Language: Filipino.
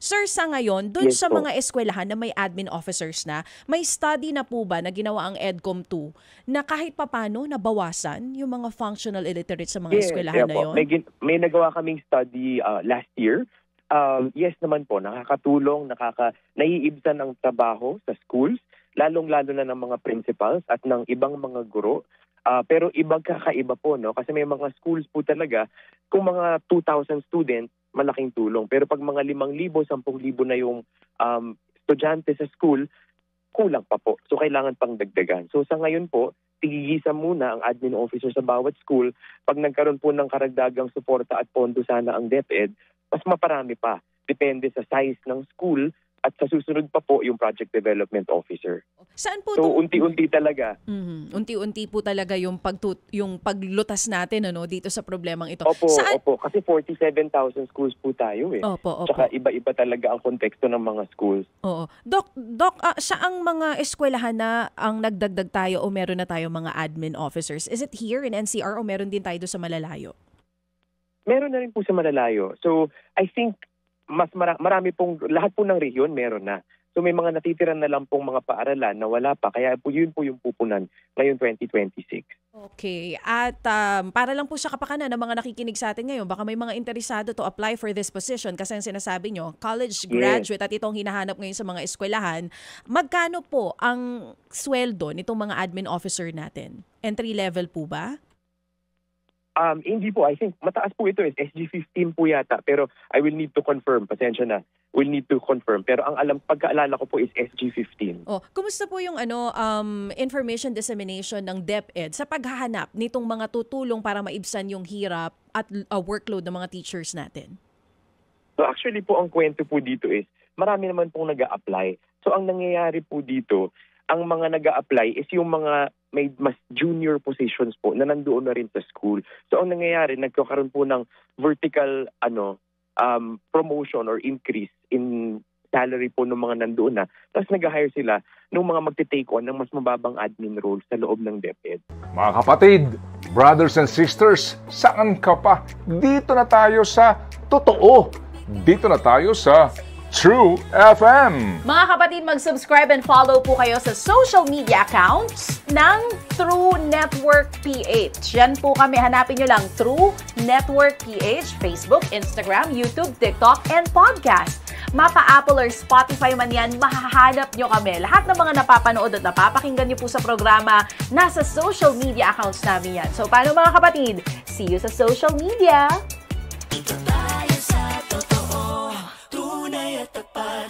Sir, sa ngayon, dun Yes sa po. mga eskwelahan na may admin officers na, may study na po ba na ginawa ang EDCOM 2 na kahit papano nabawasan yung mga functional illiterate sa mga Yes, eskwelahan yeah na po. yon? May nagawa kaming study last year. Yes naman po, nakakatulong, naiibsan ang trabaho sa schools, lalong-lalo na ng mga principals at ng ibang mga guro. Pero ibang kakaiba po, no? Kasi may mga schools po talaga, kung mga 2,000 students, malaking tulong. Pero pag mga 5,000, 10,000 na yung estudyante sa school, kulang pa po. So kailangan pang dagdagan. So sa ngayon po, tigigisa muna ang admin officer sa bawat school. Pag nagkaroon po ng karagdagang suporta at pondo sana ang DepEd, mas maparami pa. Depende sa size ng school at sa susunod pa po yung project development officer. Saan po So unti-unti talaga. Unti-unti po talaga yung paglutas natin dito sa problemang ito. Opo, Saan? opo. Kasi 47,000 schools po tayo eh. Opo. Tsaka iba-iba talaga ang konteksto ng mga schools. Oo. Doc, saang mga eskwelahan na ang nagdagdag tayo o meron na tayo mga admin officers? Is it here in NCR o meron din tayo doon sa malalayo? Meron na rin po sa malalayo. So I think mas marami pong, lahat po ng rehiyon meron na. So may mga natitira na lang pong mga paaralan na wala pa. Kaya po yun po yung pupunan ngayon 2026. Okay. At para lang po sa kapakanan ng mga nakikinig sa atin ngayon, baka may mga interesado to apply for this position kasi ang sinasabi nyo, college graduate at itong hinahanap ngayon sa mga eskwelahan. Magkano po ang sweldo nitong mga admin officer natin? Entry level po ba? Hindi po. I think mataas po ito. SG-15 po yata. Pero I will need to confirm. Pasensya na. We'll need to confirm. Pero ang pagkaalala ko po is SG-15. Kumusta po yung information dissemination ng DepEd sa paghahanap nitong mga tutulong para maibsan yung hirap at workload ng mga teachers natin? So actually po, ang kwento po dito is marami naman pong nag-a-apply. So ang nangyayari po dito, ang mga nag-a-apply is yung mga may mas junior positions po na nandoon na rin sa school. So ang nangyayari, nagkakaroon po ng vertical promotion or increase in salary po ng mga nandoon na. Tapos nag-hire sila ng mga magte-take on ng mas mababang admin role sa loob ng DepEd. Mga kapatid, brothers and sisters, saan ka pa? Dito na tayo sa totoo. Dito na tayo sa True FM. Mga kapatid, mag-subscribe and follow po kayo sa social media accounts ng True Network PH. Yan po kami. Hanapin nyo lang True Network PH, Facebook, Instagram, YouTube, TikTok, and podcast. Mapa Apple or Spotify man yan, mahahanap nyo kami. Lahat ng mga napapanood at napapakinggan nyo po sa programa, nasa social media accounts namin yan. So, paano mga kapatid? See you sa social media! Ito tayo sa totoo, tunay at tapat.